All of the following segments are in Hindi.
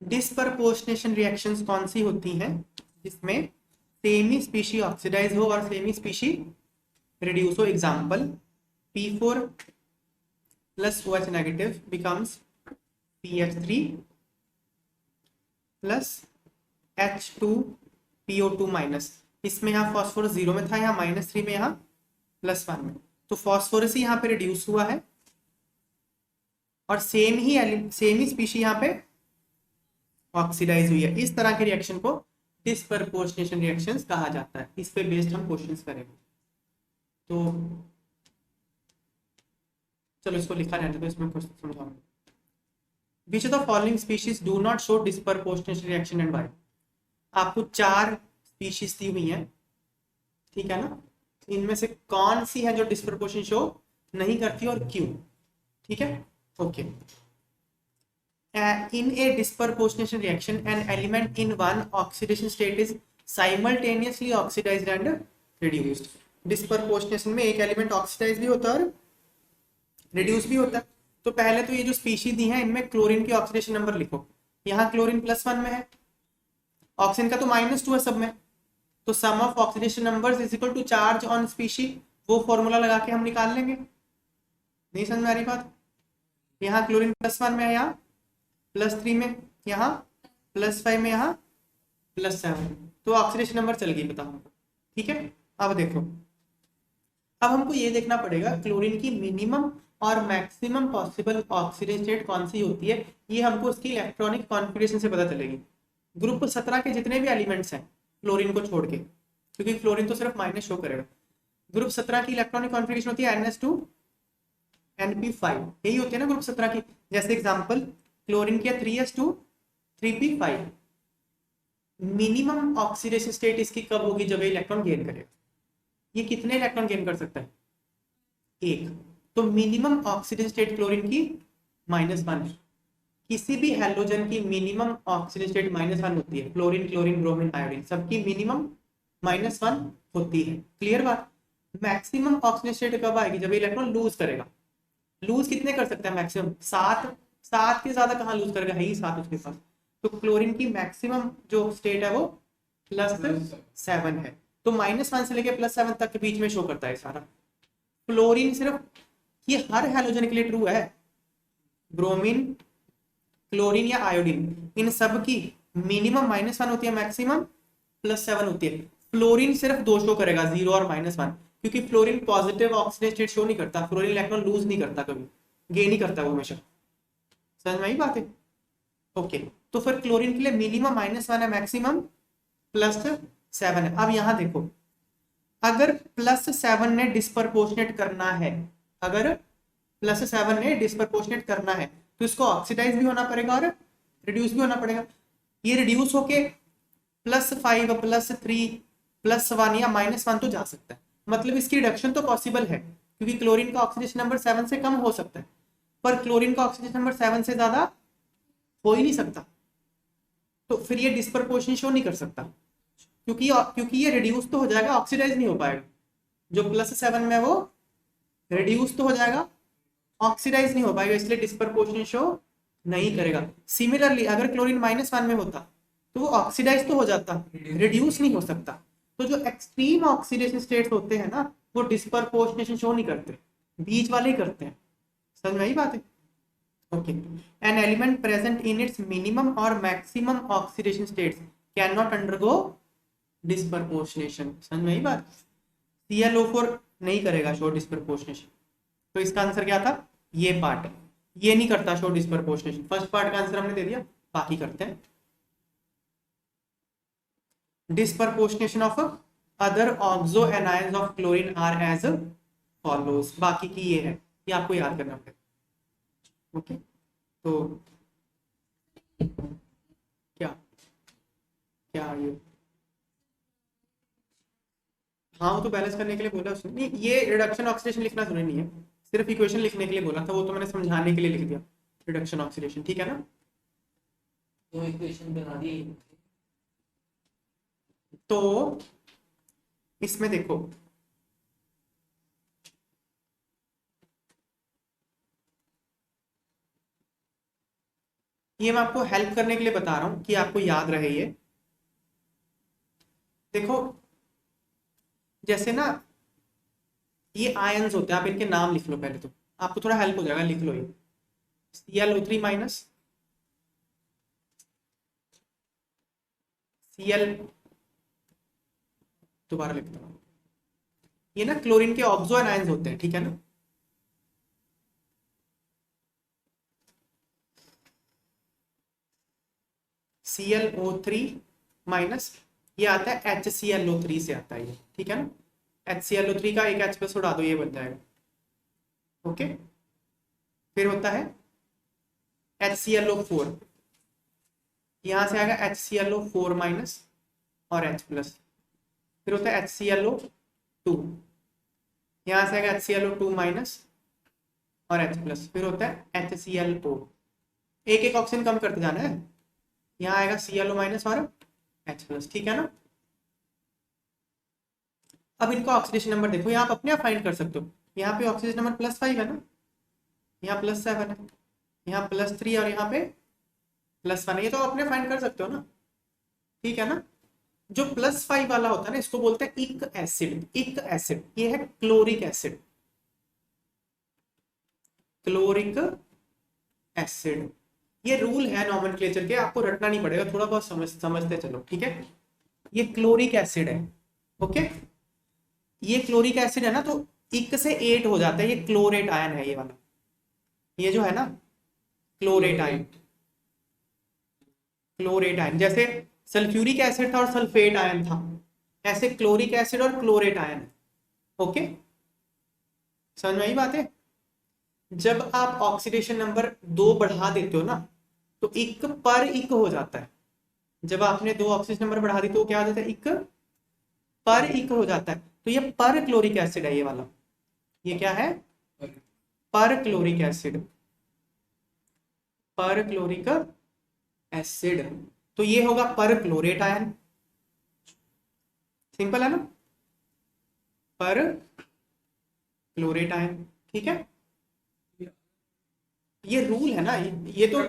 डिस्प्रपोर्शनेशन रिएक्शंस कौन सी होती हैं जिसमें सेमी स्पीशी ऑक्सीडाइज हो और सेमी स्पीशी रिड्यूस हो? Example P4 plus OH negative becomes PH3 plus H2PO2 minus. इसमें यहाँ फॉस्फोरस 0 में था, यहाँ -3 में, यहाँ +1 में, तो फॉस्फोरस ही यहाँ पे रिड्यूस हुआ है और सेम ही स्पीशी यहाँ पे ऑक्सीडाइज हुई है। इस तरह के रिएक्शन को डिस्प्रपोर्शनेशन रिएक्शंस कहा जाता है। इस पे बेस्ड हम क्वेश्चंस करेंगे। तो चलो इसको लिखा रहने दो, इसमें क्वेश्चन समझाऊंगा। Which of the following species do not show disproportionate reaction and why? आपको 4 स्पीशीज दी हुई हैं, ठीक है ना? इनमें से कौन सी है जो डिस्प्रपोर्शन शो नहीं करती और क्यों? ठीक है, okay. In a disproportionation reaction, an element in one oxidation state is simultaneously oxidized and reduced. Disproportionation में एक एलिमेंट ऑक्सीडाइज भी होता है और रिड्यूस भी होता है। तो पहले तो ये जो स्पीशी दी है इनमें क्लोरीन की ऑक्सीडेशन नंबर लिखो। यहाँ क्लोरीन +1 में है, ऑक्सीजन का तो -2 है सब में, तो sum of oxidation numbers is equal to charge on species. वो फॉर्मूला लगा के हम निकाल लेंगे। नहीं समझ में आ रही बात? यहाँ क्लोरीन +1 में है, यहाँ +3 में, यहाँ +5 में, यहाँ +7, तो ऑक्सीडेशन नंबर चल गई बताओ। ठीक है, अब देखो, अब हमको ये देखना पड़ेगा क्लोरीन की मिनिमम और मैक्सिमम पॉसिबल ऑक्सीडेशन स्टेट कौन सी होती है। ये हमको उसकी इलेक्ट्रॉनिक कॉन्फ़िगरेशन से पता चलेगी। ग्रुप 17 के जितने भी एलिमेंट्स हैं क्लोरीन को छोड़ के, क्योंकि क्लोरीन तो सिर्फ माइनस शो करेगा, ग्रुप 17 की इलेक्ट्रॉनिक कॉन्फ़िगरेशन होती है NH2 NP5, यही होती है ना ग्रुप 17 की। जैसे एग्जांपल क्लोरीन की 3s2 3p5। Minimum oxidation state इसकी कब होगी? जब इलेक्ट्रॉन गेन करेगा। ये कितने इलेक्ट्रॉन गेन कर सकता है? 1। तो मिनिमम ऑक्सीडेशन स्टेट क्लोरीन की -1 है। किसी भी हैलोजन की मिनिमम ऑक्सीडेशन स्टेट -1 होती है। क्लोरीन, क्लोरीन, ब्रोमीन, आयोडीन सबकी मिनिमम -1 होती है। क्लियर बात? मैक्सिमम ऑक्सीडेशन स्टेट कब आएगी? जब इलेक्ट्रॉन लूज करेगा। लूज कितने कर सकता है? मैक्सिमम 7 के ज्यादा कहाँ लूज करेगा? है ही 7 उसके पास। तो क्लोरीन की मैक्सिमम जो स्टेट है वो +7 है। तो -1 से लेके +7 तक के बीच में शो करता है सारा। क्लोरीन सिर्फ, ये हर हैलोजन के लिए ट्रू है। ब्रोमीन, क्लोरीन या आयोडीन, इन सब की मिनिमम -1 होती है, मैक्सिमम +7 होती है। फ्लोरीन सिर्फ 2 शो करेगा, 0 और -1, क्योंकि fluorine positive oxidation state show नहीं करता। फ्लोरीन इलेक्ट्रॉन लूज नहीं करता, कभी गेन ही करता है वो हमेशा। समझ में आई बात है? ओके, तो फिर क्लोरीन के लिए मिनिमम -1 है, मैक्सिमम +7 है। अब यहां देखो, अगर +7 ने डिस्प्रपोर्शनेट करना है, अगर +7 ने डिस्प्रपोर्शनेट करना है तो इसको ऑक्सीडाइज भी होना पड़ेगा और रिड्यूस भी होना पड़ेगा। ये रिड्यूस होके +5 +3 +1 या -1 तो जा सकता है। मतलब इसकी रिडक्शन तो पॉसिबल है, क्योंकि क्लोरीन का ऑक्सीडेशन नंबर 7 से कम हो सकता है, पर क्लोरीन का ऑक्सीडेशन नंबर 7 से ज्यादा हो ही नहीं सकता। तो फिर ये डिस्प्रपोर्शन शो नहीं कर सकता, क्योंकि ये रिड्यूस तो हो जाएगा, ऑक्सीडाइज नहीं हो पाएगा। जो +7 में वो रिड्यूस तो हो जाएगा, ऑक्सीडाइज नहीं हो पाएगा, इसलिए डिस्प्रपोर्शन शो नहीं करेगा। सिमिलरली अगर क्लोरीन -1 में होता तो वो ऑक्सीडाइज तो हो जाता, रिड्यूस नहीं हो सकता। तो जो एक्सट्रीम ऑक्सीडेशन स्टेट्स होते हैं ना, वो डिस्प्रपोर्शनेशन शो नहीं करते, बीच वाले ही करते हैं। समझ में आई बात है? Okay, an element present in its minimum और maximum oxidation states can not undergo disproportionation. समझ में आई बात? ClO4 नहीं करेगा शो डिस्प्रपोर्शनेशन। तो इसका आंसर क्या था? ये पार्ट, ये नहीं करता शो डिस्प्रपोर्शनेशन। फर्स्ट पार्ट का आंसर हमने दे दिया, बाकी करते हैं। Disproportionation of other oxo anions of chlorine are as follows. बाकी की ये है, ये आपको याद करना पड़ेगा। ओके, तो क्या क्या ये, हाँ वो तो बैलेंस करने के लिए बोला उसने। नहीं, ये रिडक्शन ऑक्सीडेशन लिखना जरूरी नहीं है, सिर्फ इक्वेशन लिखने के लिए बोला था। वो तो मैंने समझाने के लिए लिख दिया, रिडक्शन ऑक्सीडेशन। ठीक है ना? तो इक्वेशन बना दी। तो इसमें देखो, ये मैं आपको हेल्प करने के लिए बता रहा हूं कि आपको याद रहे ये। देखो जैसे ना ये आयंस होते हैं, आप इनके नाम लिख लो पहले, तो आपको थोड़ा हेल्प हो जाएगा। लिख लो ये ClO3 माइनस, Cl, दोबारा लिखता हूँ, ये ना क्लोरीन के ऑक्सो आयंस होते हैं, ठीक है ना। ClO3 माइनस, ये आता है HClO3 से आता है ये, ठीक है ना। HClO3 का एक H प्लस उड़ा दो, ये बन जाएगा। ओके, फिर होता है HClO4, यहां से आएगा HClO4 माइनस और H प्लस। फिर होता है HClO2, यहां से आएगा HClO2 माइनस और H प्लस। फिर होता है HClO, एक एक ऑक्सीजन कम करते जाना है। यहाँ आएगा Cl माइनस और H प्लस, ठीक है ना। अब इनका ऑक्सीडेशन नंबर देखो, यहाँ आप अपने आप फाइंड कर सकते हो। यहाँ पे ऑक्सीजन नंबर +5 है ना, यहाँ +7 है, यहाँ +3 और यहाँ पे +1 है, ये तो अपने फाइंड कर सकते हो ना, ठीक है ना। जो +5 वाला होता है ना, इसको बोलते हैं इक एसिड। इक एसिड ये है क्लोरिक एसिड, क्लोरिक एसिड। ये रूल है नॉमेनक्लेचर के, आपको रटना नहीं पड़ेगा, थोड़ा बहुत समझते चलो, ठीक है। ये क्लोरिक एसिड है, ओके। ये क्लोरिक एसिड है ना, तो इक से 8 हो जाता है, ये क्लोरेट आयन है ये वाला, ये जो है ना क्लोरेट आयन। क्लोरेट आयन जैसे सल्फ्यूरिक एसिड था और सल्फेट आयन था, ऐसे क्लोरिक एसिड और क्लोरेट आयन है, ओके। समझ में आई बात है। जब आप ऑक्सीडेशन नंबर 2 बढ़ा देते हो ना, तो इक पर इक हो जाता है। जब आपने 2 ऑक्सीजन नंबर बढ़ा दी तो क्या हो जाता है, इक पर इक हो जाता है। तो ये पर क्लोरिक एसिड है ये वाला, ये क्या है, पर क्लोरिक एसिड, पर क्लोरिक एसिड। तो ये होगा पर क्लोरेट आयन, सिंपल है ना, पर क्लोरेट आयन, ठीक है। ये रूल है ना, ये तो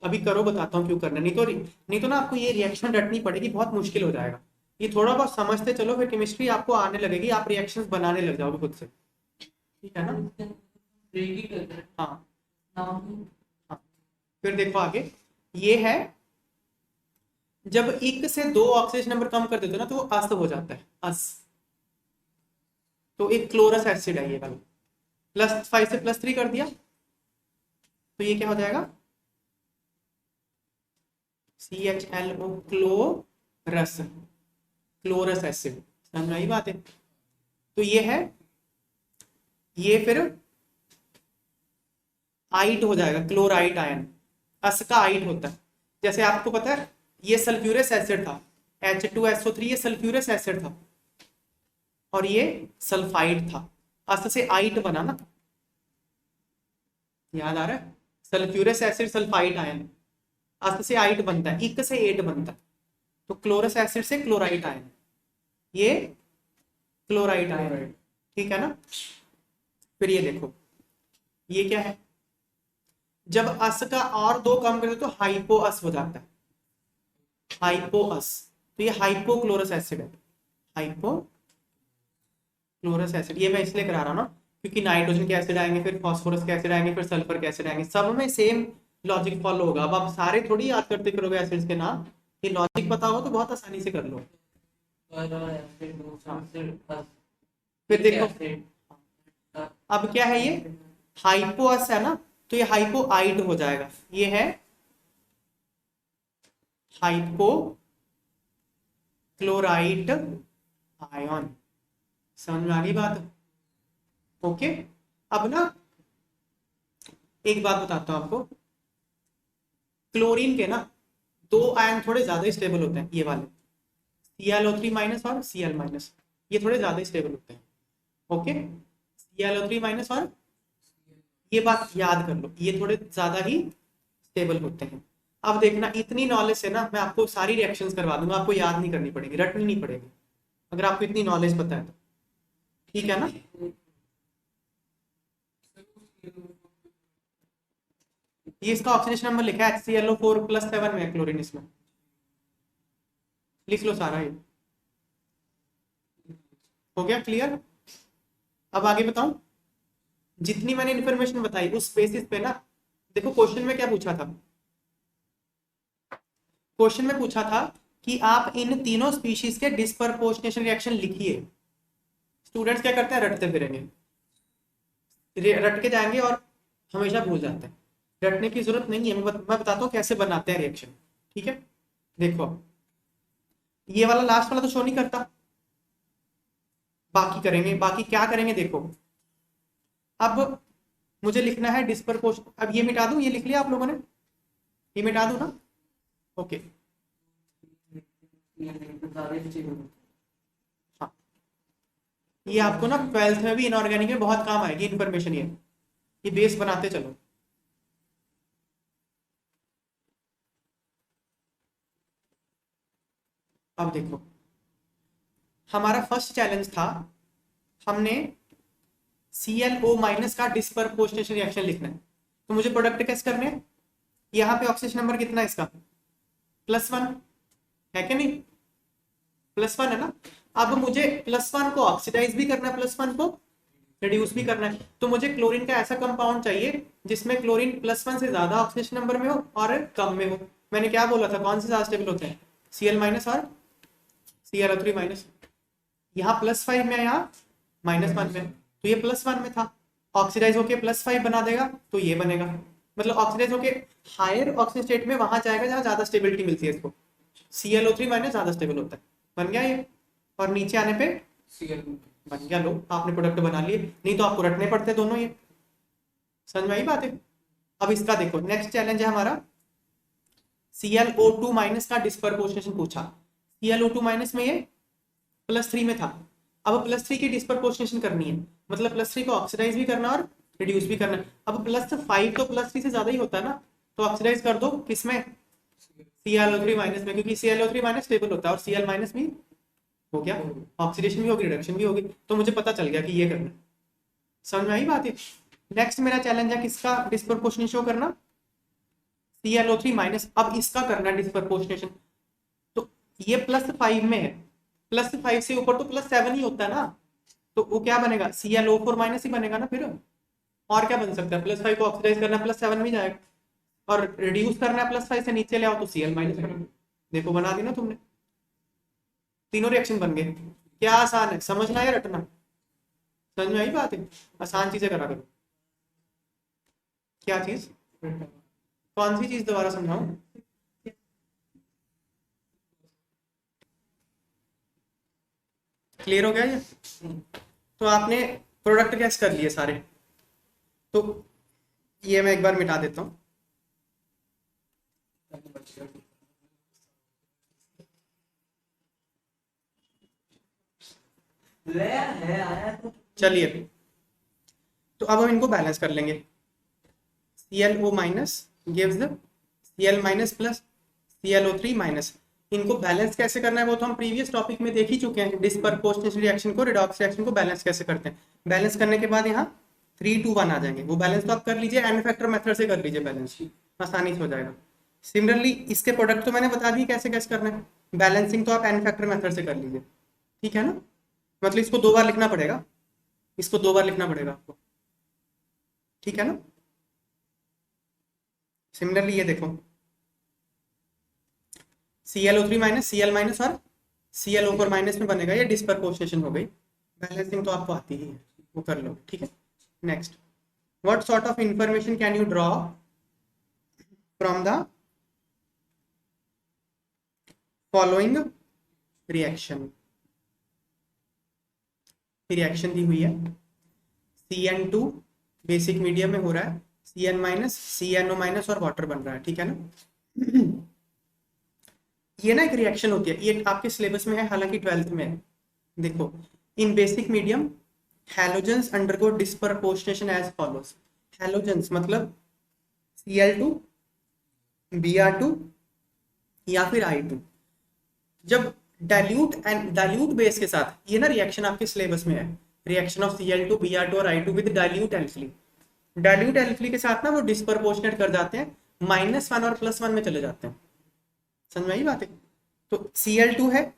अभी करो, बताता हूँ क्यों करना। नहीं तो ना आपको ये रिएक्शन रटनी पड़ेगी, बहुत मुश्किल हो जाएगा। ये थोड़ा बहुत समझते चलो, फिर केमिस्ट्री आपको आने लगेगी, आप रिएक्शंस बनाने लग जाओगे खुद से, ठीक है ना। हाँ हाँ, फिर देखो आगे, ये है जब इक से 2 ऑक्सीजन नंबर कम कर देते हो ना, तो वो अस हो जाता है, अस। तो एक क्लोरस एसिड है ये वाला, +5 से +3 कर दिया, तो ये क्या हो जाएगा, CHLO, क्लोरस, क्लोरस एसिड। समझ में आई बात है। तो ये है, ये फिर आइट हो जाएगा, क्लोराइट आयन, अस का आइट होता है। जैसे आपको पता है ये सल्फ्यूरस एसिड था, H2SO3, ये सल्फ्यूरस एसिड था और ये सल्फाइड था, अस से आइट बना ना, याद आ रहा है। सल्फ्यूरस एसिड सल्फाइड आयन, अस से आइट बनता है, इक से 8 बनता है, तो क्लोरस एसिड से क्लोराइट आयन, ये क्लोराइट आयन, ठीक है ना। फिर ये देखो, ये क्या है, जब अस का और 2 कम कर दो तो हाइपो अस हो जाता है, हाइपो अस। तो ये हाइपोक्लोरस एसिड है, हाइपोक्लोरस एसिड। ये मैं इसलिए करा रहा हूँ ना, क्योंकि नाइट्रोजन के एसिड आएंगे, फिर फास्फोरस के एसिड आएंगे, फिर सल्फर के एसिड आएंगे, सब में सेम लॉजिक फॉलो होगा। अब आप सारे थोड़ी याद करते करोगे एसिड्स के नाम, ये लॉजिक पता हो तो बहुत आसानी से कर लो। फिर देखो, अब क्या है ये, हाइपोअस है ना, तो ये हाइपोआइड हो जाएगा, ये है हाइपोक्लोराइट आयन। समझ में आ गई बात, ओके। अब ना एक बात बताता हूं आपको, क्लोरीन के ना 2 आयन थोड़े ज्यादा स्टेबल होते हैं, ये वाले ClO3 माइनस और Cl माइनस, ये थोड़े ज्यादा स्टेबल होते हैं, ओके। ClO3 माइनस और, ये बात याद कर लो, ये थोड़े ज्यादा ही स्टेबल होते हैं। अब देखना, इतनी नॉलेज से ना मैं आपको सारी रिएक्शंस करवा दूंगा, आपको याद नहीं करनी पड़ेगी, रटनी नहीं पड़ेगी, अगर आपको इतनी नॉलेज पता है तो, ठीक है ना। ये इसका ऑक्सीडेशन नंबर लिखा है HClO4+7 में क्लोरीन, इसमें लिख लो सारा, ये हो गया क्लियर। अब आगे बताऊं, जितनी मैंने इन्फॉर्मेशन बताई उस बेसिस पे ना, देखो क्वेश्चन में क्या पूछा था, क्वेश्चन में पूछा था कि आप इन तीनों स्पीशीज के डिस्प्रपोर्शनेशन रिएक्शन लिखिए। स्टूडेंट्स क्या करते हैं, रटते फिरेंगे, रट के जाएंगे और हमेशा भूल जाते हैं। रटने की जरूरत नहीं है, मैं बताता हूँ कैसे बनाते हैं रिएक्शन, ठीक है। देखो ये वाला लास्ट वाला तो शो नहीं करता, बाकी करेंगे, बाकी क्या करेंगे देखो। अब मुझे लिखना है डिस्प्रपोर्शन, अब ये मिटा दूं, ये लिख लिया आप लोगों ने, ये मिटा दूं ना, ओके हाँ, ये आपको ना 12th में भी इनऑर्गेनिक में बहुत काम आएगी इन्फॉर्मेशन, ये बेस बनाते चलो। अब देखो हमारा फर्स्ट चैलेंज था, हमने ClO- का डिस्प्रपोर्शनेशन रिएक्शन लिखना है, तो मुझे प्रोडक्ट कैसे करने हैं। यहाँ पे ऑक्सीडेशन नंबर कितना है इसका, +1 है कि नहीं, +1 है ना। अब मुझे +1 को ऑक्सीडाइज भी करना है, +1 को रिड्यूस भी करना है, तो मुझे क्लोरीन का ऐसा कंपाउंड चाहिए जिसमें क्लोरीन +1 से ज्यादा ऑक्सीडेशन नंबर में हो और कम में हो। मैंने क्या बोला था, कौन से ज्यादा स्टेबल होते हैं, Cl- और ClO3-। यहाँ +5 में, यहाँ -1 में, तो ये +1 में था, ऑक्सीडाइज होके +5 बना देगा तो ये बनेगा, मतलब ऑक्सीडाइज होके हायर ऑक्सीजन स्टेट में वहां जाएगा जहां ज्यादा स्टेबिलिटी मिलती है इसको, ClO3- ज्यादा स्टेबल होता है, बन गया ये। और नीचे आने पे बन गया, लो आपने प्रोडक्ट बना लिए, नहीं तो आपको रटने पड़ते दोनों, ये समझ में आई बात है। अब इसका देखो नेक्स्ट चैलेंज है हमारा, ClO2- का डिस्प्रपोर्शनेशन पूछा। ClO2- में ये +3 में था, अब +3 की डिस्प्रपोर्शनेशन करनी है, मतलब +3 को ऑक्सीडाइज भी करना और रिड्यूस भी करना है। अब +5 तो +3 से ज्यादा ही होता है ना, तो ऑक्सीडाइज कर दो किसमें, ClO3- में, क्योंकि ClO3- स्टेबल होता है और Cl- भी हो गया, ऑक्सीडेशन भी होगी रिडक्शन भी होगी, तो मुझे पता चल गया कि ये करना है। समझ में आई बात है। नेक्स्ट मेरा चैलेंज है किसका डिस्प्रपोर्शनेशन शो करना, ClO3-। अब इसका करना डिस्प्रपोर्शनेशन, तो ये +5 में है, +5 से ऊपर तो +7 ही होता है ना, तो वो क्या बनेगा, ClO4- ही बनेगा ना फिर, और क्या बन सकता है, +5 को ऑक्सीडाइज करना +7 में जाएगा, और रिड्यूस करना +5 से नीचे ले आओ तो Cl- देखो बना दी ना तुमने, तीनों रिएक्शन बन गए। क्या आसान है, समझना या रटना, समझ में आई बात है, आसान चीजें करा करो। क्या चीज, कौन सी चीज दोबारा समझाऊं, क्लियर हो गया ये। तो आपने प्रोडक्ट गैस कर लिए सारे, तो ये मैं एक बार मिटा देता हूं। चलिए तो अब हम इनको बैलेंस कर लेंगे, ClO- gives Cl- plus ClO3-। इनको बैलेंस कैसे करना है वो तो हम प्रीवियस टॉपिक में देख ही चुके हैं, डिस्प्रपोर्शनेशन रिएक्शन को, रिडॉक्स रिएक्शन को बैलेंस कैसे करते हैं। बैलेंस करने के बाद यहाँ 3:1 आ जाएंगे, वो बैलेंस तो आप कर लीजिए, एन फैक्टर मेथड से कर लीजिए बैलेंस, आसानी से हो जाएगा। सिमिलरली इसके प्रोडक्ट तो मैंने बता दी कैसे कैसे करना है, बैलेंसिंग तो आप एन फैक्टर मेथड से कर लीजिए, ठीक है ना। मतलब इसको 2 बार लिखना पड़ेगा, इसको 2 बार लिखना पड़ेगा आपको, ठीक है ना। सिमिलरली ये देखो ClO3- Cl- और ClO4- में बनेगा, ये डिस्प्रपोर्शनेशन हो गई, बैलेंसिंग तो आपको आती ही है, वो कर लो, ठीक है। Next, what sort of information can you draw from the following reaction. Reaction दी हुई है, CN2 बेसिक मीडियम में हो रहा है, CN-, CNO- और वाटर बन रहा है, ठीक है ना। ये ना एक रिएक्शन होती है, ये आपके सिलेबस में है, हालांकि 12th में है। देखो in basic medium halogens undergo disproportionation as follows. Halogens मतलब Cl2, Br2 या फिर I2, जब डाइल्यूट बेस के साथ, ये ना रिएक्शन आपके सिलेबस में है, रिएक्शन ऑफ Cl2, Br2 और I2 with dilute alkali. Dilute alkali के साथ ना वो डिस्प्रपोर्शनेट कर जाते हैं, -1 और +1 में चले जाते हैं। समझ में आई बात है? तो Cl2 है,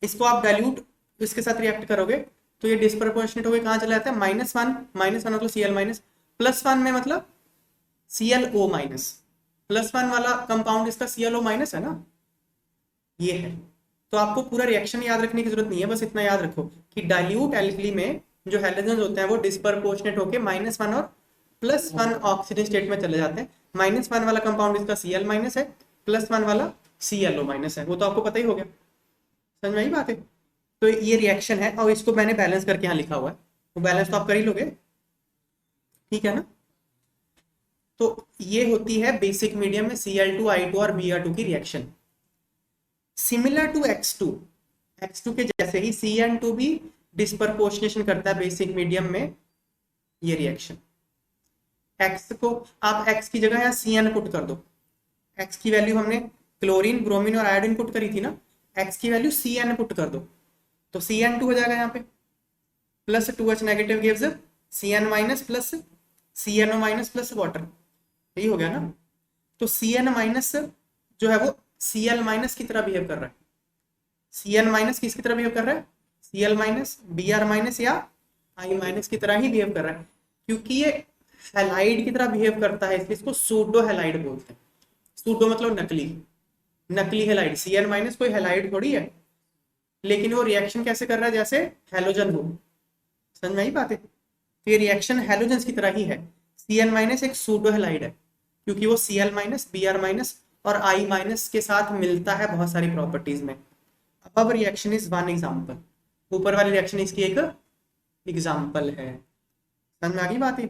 इसको आप डाइल्यूट इसके साथ रिएक्ट करोगे तो ये डिस्प्रपोर्शनेट होकर कहाँ चला जाता है, -1 मतलब Cl माइनस, +1 में मतलब ClO माइनस, +1 वाला कंपाउंड इसका ClO माइनस है ना, ये है। तो आपको पूरा रिएक्शन याद रखने की जरूरत नहीं है, बस इतना याद रखो कि डाइल्यूट एल्कली में जो हैलोजन्स होते हैं वो डिस्प्रपोर्शनेट होके -1 और +1 ऑक्सीजन स्टेट में चले जाते हैं। -1 वाला कंपाउंड इसका Cl माइनस है, +1 वाला ClO माइनस है, वो तो आपको पता ही हो गया। समझ में आई बात है? तो ये रिएक्शन है और इसको मैंने बैलेंस करके यहाँ लिखा हुआ है, तो बैलेंस तो आप कर ही लोगे, ठीक है ना। तो ये होती है बेसिक मीडियम में Cl2I2 और Br2 की रिएक्शन। सिमिलर टू X2 के जैसे ही CN2 भी डिस्प्रपोर्शनेशन करता है बेसिक मीडियम में ये रिएक्शन। X को आप X की जगह यहाँ CN पुट कर दो, X की वैल्यू हमने क्लोरीन, ब्रोमीन और आयोडीन पुट करी थी ना, X की वैल्यू CN पुट कर दो तो CN2 हो जाएगा यहाँ पे, +2H negative gives CN minus plus CNO minus plus water, यही हो गया ना। तो CN माइनस जो है वो Cl माइनस की तरह बिहेव कर रहा है, Cn माइनस किसकी तरह बिहेव कर रहा है, Cl माइनस, Br माइनस या I माइनस की तरह ही बिहेव कर रहा है। क्योंकि ये हैलाइड की तरह बिहेव करता है इसलिए इसको सूडो हैलाइड बोलते हैं। सूडो मतलब नकली हैलाइड। Cn माइनस कोई हैलाइड थोड़ी है, लेकिन वो रिएक्शन कैसे कर रहा है जैसे हैलोजन हो। समझ में आई बात है? तो ये रिएक्शन हैलोजन की तरह ही है। Cn माइनस एक सूडो हैलाइड है क्योंकि वो Cl माइनस, Br माइनस और I माइनस के साथ मिलता है बहुत सारी प्रॉपर्टीज में। अब रिएक्शन इज वन एग्जांपल, ऊपर वाली रिएक्शन इसकी एक एग्जांपल है। समझ में आ गई बात है?